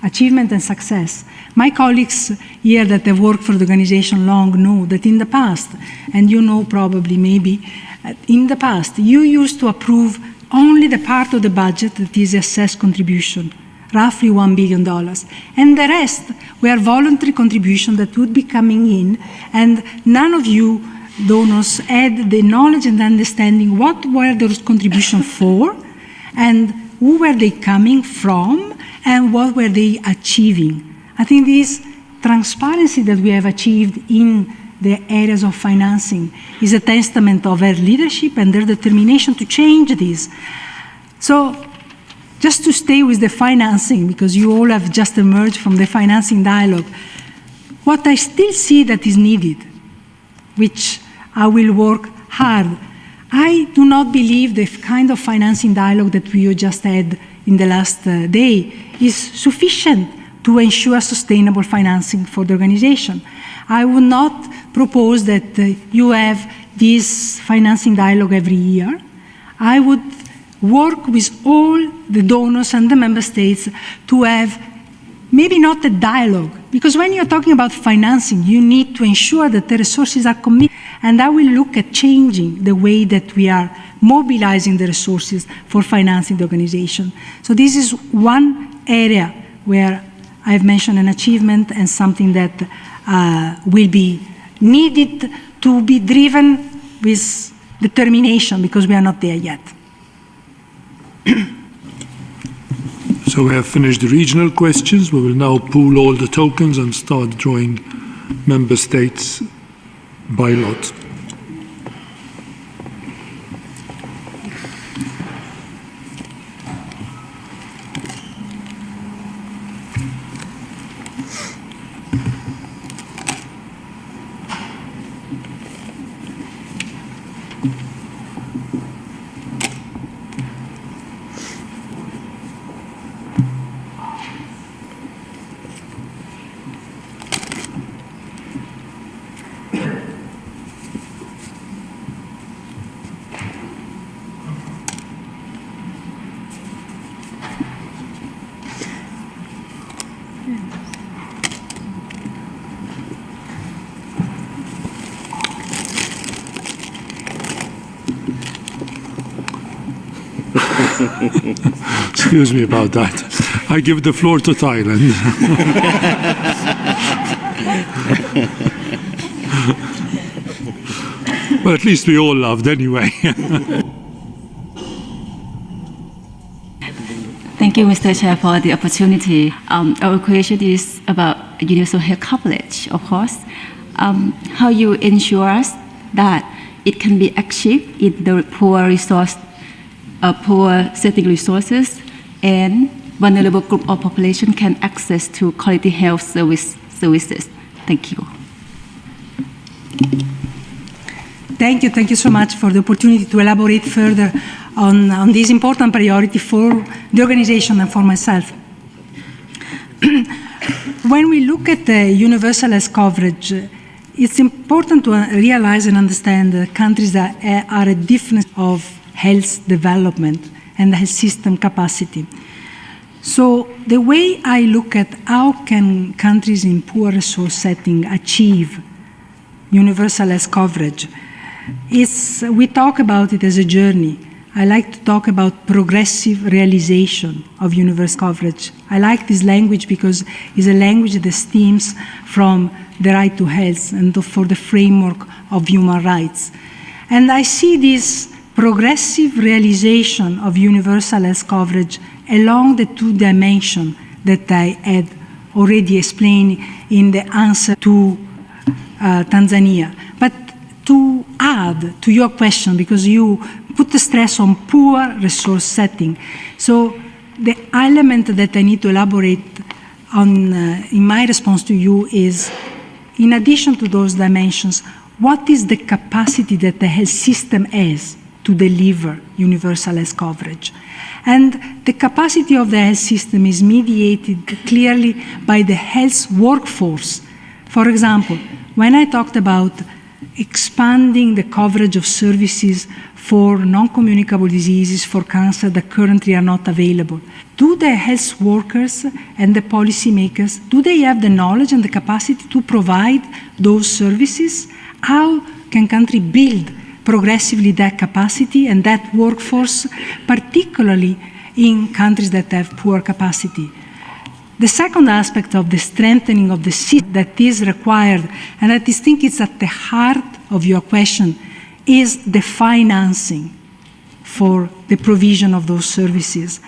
achievement and success. My colleagues here that have worked for the organization long know that in the past, and you know probably maybe, in the past, you used to approve only the part of the budget that is assessed contribution, roughly $1 billion. And the rest were voluntary contributions that would be coming in, and none of you donors had the knowledge and understanding what were those contributions for, and who were they coming from, and what were they achieving. I think this transparency that we have achieved in the areas of financing is a testament of their leadership and their determination to change this. So just to stay with the financing, because you all have just emerged from the financing dialogue, what I still see that is needed, which I will work hard, I do not believe the kind of financing dialogue that we just had in the last day is sufficient to ensure sustainable financing for the organization. I would not propose that you have this financing dialogue every year. I would work with all the donors and the member states to have maybe not a dialogue, because when you're talking about financing, you need to ensure that the resources are committed, and I will look at changing the way that we are mobilizing the resources for financing the organization. So this is one area where I've mentioned an achievement and something that will be needed to be driven with determination, because we are not there yet. So we have finished the regional questions. We will now pool all the tokens and start drawing member states by lot. Excuse me about that. I give the floor to Thailand. But at least we all loved anyway. Thank you, Mr. Chair, for the opportunity. Our question is about universal health coverage, of course. How you ensure that it can be achieved in the poor setting resources and vulnerable group of population can access to quality health services. Thank you. Thank you so much for the opportunity to elaborate further on this important priority for the organization and for myself. When we look at the universal health coverage, it's important to realize and understand that countries that are at difference of health development and health system capacity. So the way I look at how can countries in poor resource setting achieve universal health coverage. We talk about it as a journey. I like to talk about progressive realization of universal coverage. I like this language because it's a language that stems from the right to health and for the framework of human rights. And I see this progressive realization of universal health coverage along the two dimensions that I had already explained in the answer to Tanzania. But to add to your question, because you put the stress on poor resource setting, so the element that I need to elaborate on in my response to you is, in addition to those dimensions, what is the capacity that the health system has to deliver universal health coverage? And the capacity of the health system is mediated clearly by the health workforce. For example, when I talked about expanding the coverage of services for non-communicable diseases, for cancer that currently are not available, do the health workers and the policymakers, do they have the knowledge and the capacity to provide those services? How can countries build progressively that capacity and that workforce, particularly in countries that have poor capacity? The second aspect of the strengthening of the system that is required, and I think it's at the heart of your question, is the financing for the provision of those services.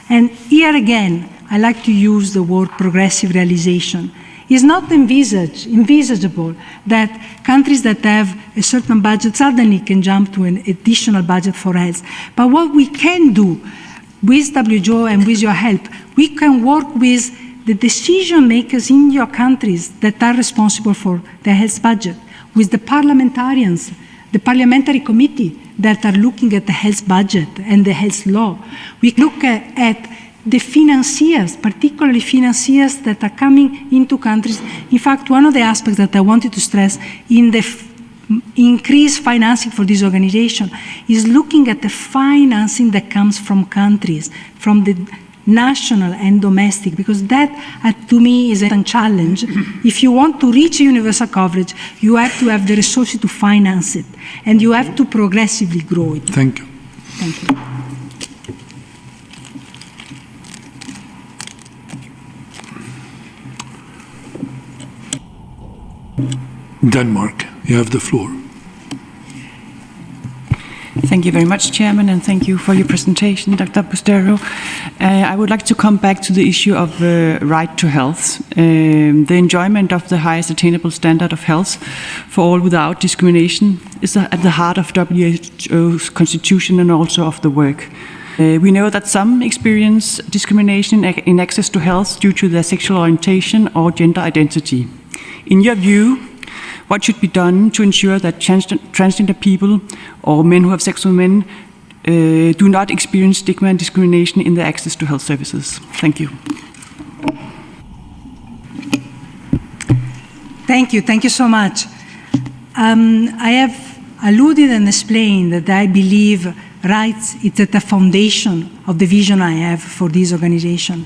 And here again, I like to use the word progressive realization. It's not envisageable that countries that have a certain budget suddenly can jump to an additional budget for health. But what we can do with WHO and with your help, we can work with the decision makers in your countries that are responsible for the health budget, with the parliamentarians, the parliamentary committee that are looking at the health budget and the health law. We look at the financiers, particularly financiers that are coming into countries. In fact, one of the aspects that I wanted to stress in the increased financing for this organization is looking at the financing that comes from countries, from the national and domestic, because that, to me, is a challenge. If you want to reach universal coverage, you have to have the resources to finance it, and you have to progressively grow it. Thank you. Thank you. Denmark, you have the floor. Thank you very much, Chairman, and thank you for your presentation, Dr. Bustreo. I would like to come back to the issue of right to health. The enjoyment of the highest attainable standard of health for all without discrimination is at the heart of WHO's constitution and also of the work. We know that some experience discrimination in access to health due to their sexual orientation or gender identity. In your view, what should be done to ensure that transgender people or men who have sex with men do not experience stigma and discrimination in their access to health services? Thank you. Thank you. Thank you so much. I have alluded and explained that I believe rights is at the foundation of the vision I have for this organization.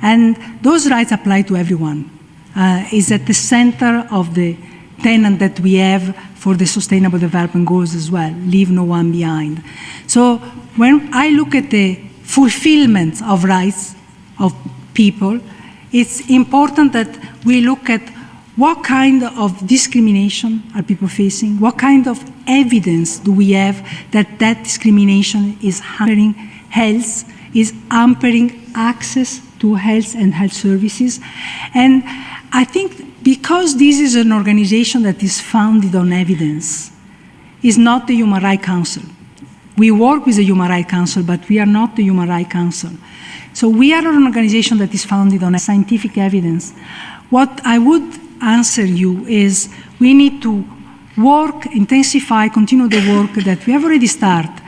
And those rights apply to everyone. It's at the center of the tenet that we have for the Sustainable Development Goals as well, leave no one behind. So when I look at the fulfillment of rights of people, it's important that we look at what kind of discrimination are people facing, what kind of evidence do we have that that discrimination is hampering health, is hampering access to health and health services. And I think because this is an organization that is founded on evidence, is not the Human Rights Council. We work with the Human Rights Council, but we are not the Human Rights Council. So we are an organization that is founded on scientific evidence. What I would answer you is we need to work, intensify, continue the work that we have already started,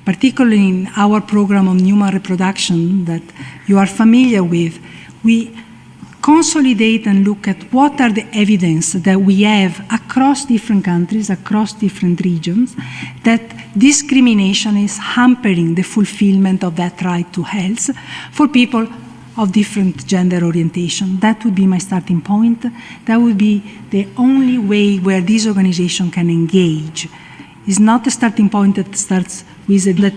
particularly in our program on human reproduction that you are familiar with. We consolidate and look at what are the evidence that we have across different countries, across different regions, that discrimination is hampering the fulfillment of that right to health for people of different gender orientation. That would be my starting point. That would be the only way where this organization can engage. It's not a starting point that starts with it. That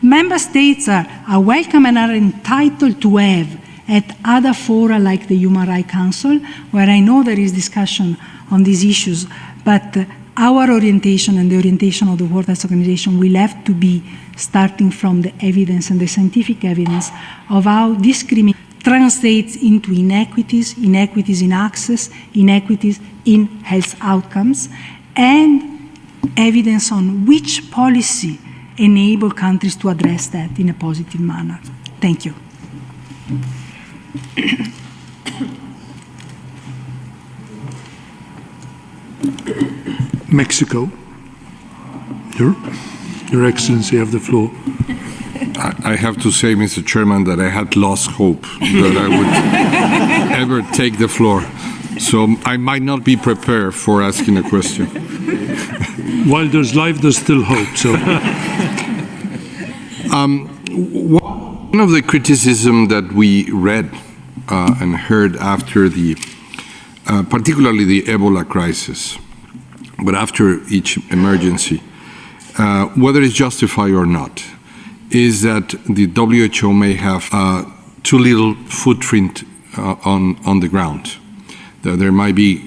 member states are welcome and are entitled to have at other fora like the Human Rights Council, where I know there is discussion on these issues, but our orientation and the orientation of the World Health Organization will have to be starting from the evidence and the scientific evidence of how discrimination translates into inequities, inequities in access, inequities in health outcomes, and evidence on which policy enable countries to address that in a positive manner. Thank you. Mexico. Your Excellency, you have the floor. I have to say, Mr. Chairman, that I had lost hope that I would ever take the floor. So I might not be prepared for asking a question. While there's life, there's still hope. So, one of the criticism that we read and heard after the, particularly the Ebola crisis, but after each emergency, whether it's justified or not, is that the WHO may have too little footprint on the ground. There might be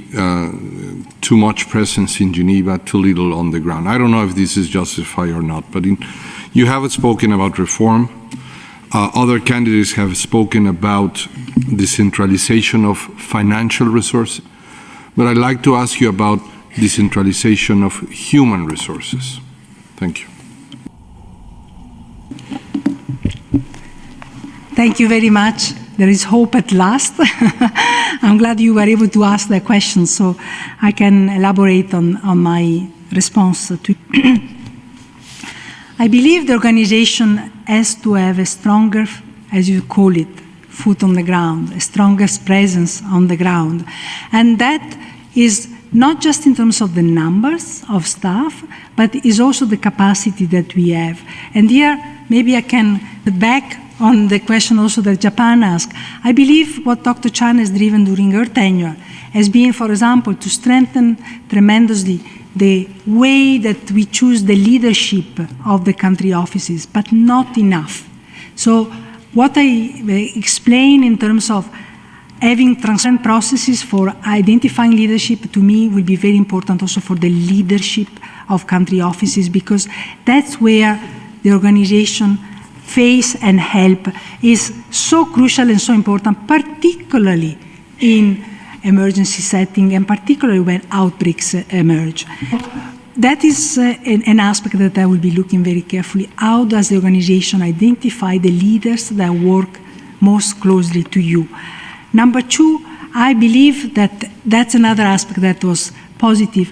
too much presence in Geneva, too little on the ground. I don't know if this is justified or not, but you have spoken about reform. Other candidates have spoken about decentralization of financial resources, but I'd like to ask you about decentralization of human resources. Thank you. Thank you very much. There is hope at last. I'm glad you were able to ask that question, so I can elaborate on my response to it. I believe the organization has to have a stronger, as you call it, foot on the ground, a strongest presence on the ground. And that is not just in terms of the numbers of staff, but is also the capacity that we have. And here, maybe I can get back on the question also that Japan asked. I believe what Dr. Chan has driven during her tenure has been, for example, to strengthen tremendously the way that we choose the leadership of the country offices, but not enough. So what I explain in terms of having transparent processes for identifying leadership, to me, will be very important also for the leadership of country offices, because that's where the organization face and help is so crucial and so important, particularly in emergency setting and particularly when outbreaks emerge. That is an aspect that I will be looking very carefully. How does the organization identify the leaders that work most closely to you? Number two, I believe that that's another aspect that was positive.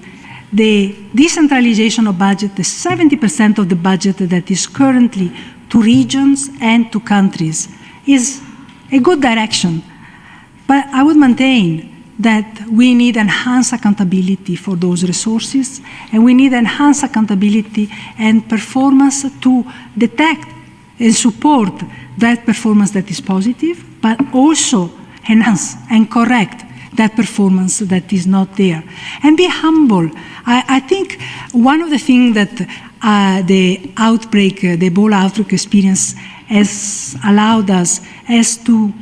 The decentralization of budget, the 70% of the budget that is currently to regions and to countries, is a good direction. But I would maintain that we need enhanced accountability for those resources, and we need enhanced accountability and performance to detect and support that performance that is positive, but also enhance and correct that performance that is not there. And be humble. I think one of the things that the outbreak, the Ebola outbreak experience has allowed us is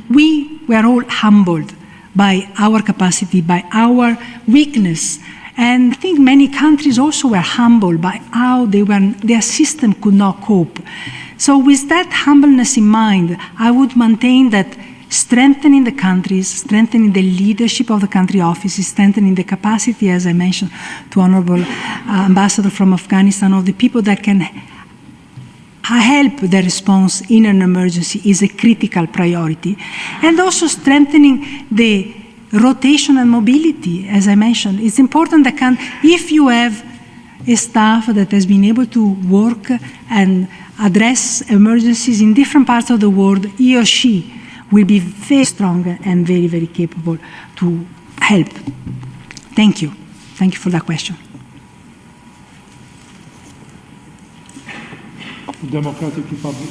we were all humbled by our capacity, by our weakness. And I think many countries also were humbled by how their system could not cope. So with that humbleness in mind, I would maintain that strengthening the countries, strengthening the leadership of the country offices, strengthening the capacity, as I mentioned to Honorable Ambassador from Afghanistan, of the people that can help the response in an emergency is a critical priority. And also strengthening the rotation and mobility, as I mentioned. It's important that if you have a staff that has been able to work and address emergencies in different parts of the world, he or she will be very strong and very, very capable to help. Thank you. Thank you for that question. Democratic Republic.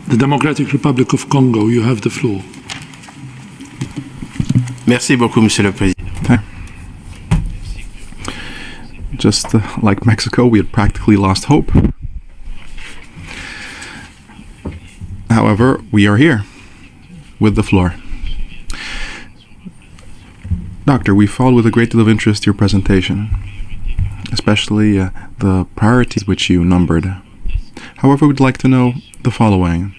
the Democratic Republic of Congo, you have the floor. Merci beaucoup, Monsieur le Président. Just like Mexico, we had practically lost hope. However, we are here with the floor. Doctor, we followed with a great deal of interest your presentation, especially the priorities which you numbered. However, we'd like to know the following.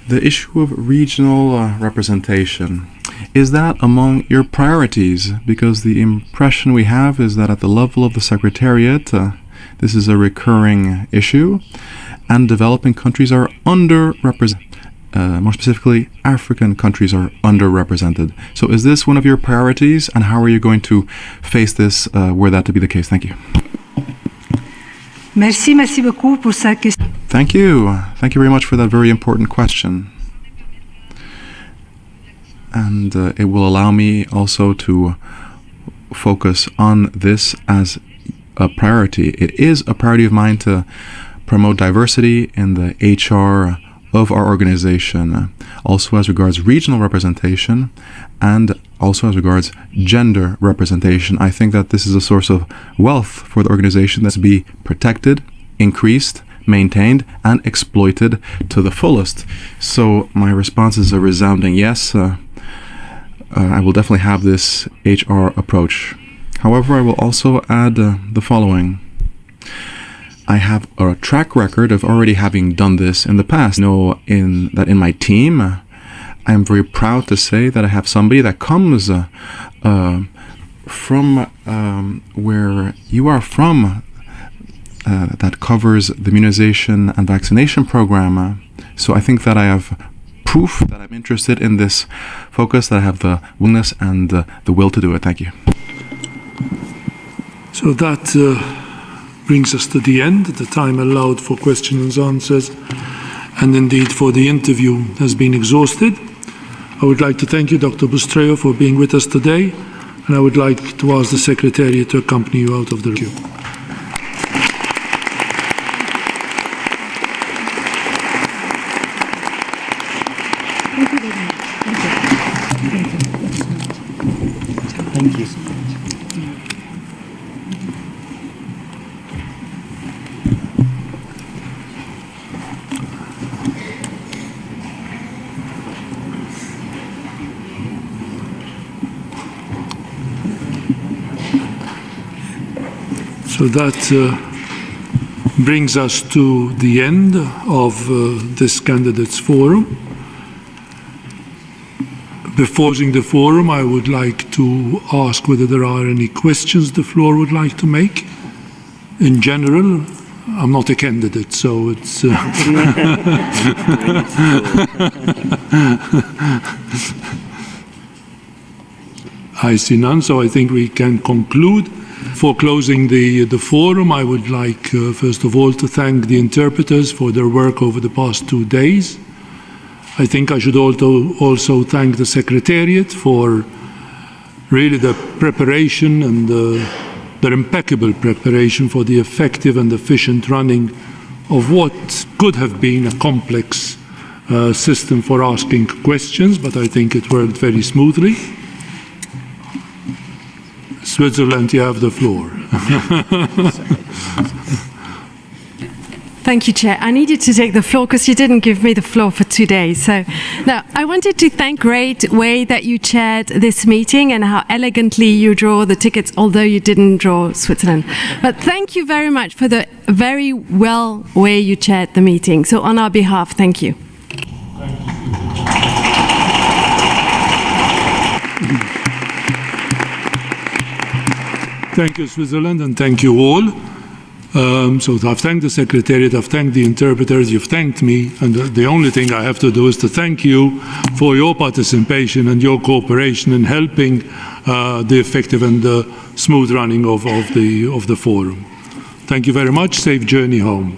The issue of regional representation, is that among your priorities? Because the impression we have is that at the level of the Secretariat, this is a recurring issue, and developing countries are underrepresented. More specifically, African countries are underrepresented. So is this one of your priorities, and how are you going to face this were that to be the case? Thank you. Merci beaucoup pour cette question. Thank you. Thank you very much for that very important question. And it will allow me also to focus on this as a priority. It is a priority of mine to promote diversity in the HR of our organization, also as regards regional representation and also as regards gender representation. I think that this is a source of wealth for the organization that's to be protected, increased, maintained, and exploited to the fullest. So my response is a resounding yes. I will definitely have this HR approach. However, I will also add the following. I have a track record of already having done this in the past. I know that in my team, I am very proud to say that I have somebody that comes from where you are from, that covers the immunization and vaccination program. So I think that I have proof that I'm interested in this focus, that I have the willingness and the will to do it. Thank you. So that brings us to the end. The time allowed for questions and answers, and indeed for the interview, has been exhausted. I would like to thank you, Dr. Bustreo, for being with us today, and I would like to ask the Secretariat to accompany you out of the queue. Thank you. So that brings us to the end of this candidates forum. Before closing the forum, I would like to ask whether there are any questions the floor would like to make. In general, I'm not a candidate, so it's... I see none, so I think we can conclude. For closing the forum, I would like, first of all, to thank the interpreters for their work over the past 2 days. I think I should also thank the Secretariat for really the preparation and their impeccable preparation for the effective and efficient running of what could have been a complex system for asking questions, but I think it worked very smoothly. Switzerland, you have the floor. Thank you, Chair. I needed to take the floor because you didn't give me the floor for 2 days. So, now, I wanted to thank great way that you chaired this meeting and how elegantly you draw the tickets, although you didn't draw Switzerland. But thank you very much for the very well way you chaired the meeting. So on our behalf, thank you. Thank you, Switzerland, and thank you all. So I've thanked the Secretariat, I've thanked the interpreters, you've thanked me, and the only thing I have to do is to thank you for your participation and your cooperation in helping the effective and smooth running of the forum. Thank you very much. Safe journey home.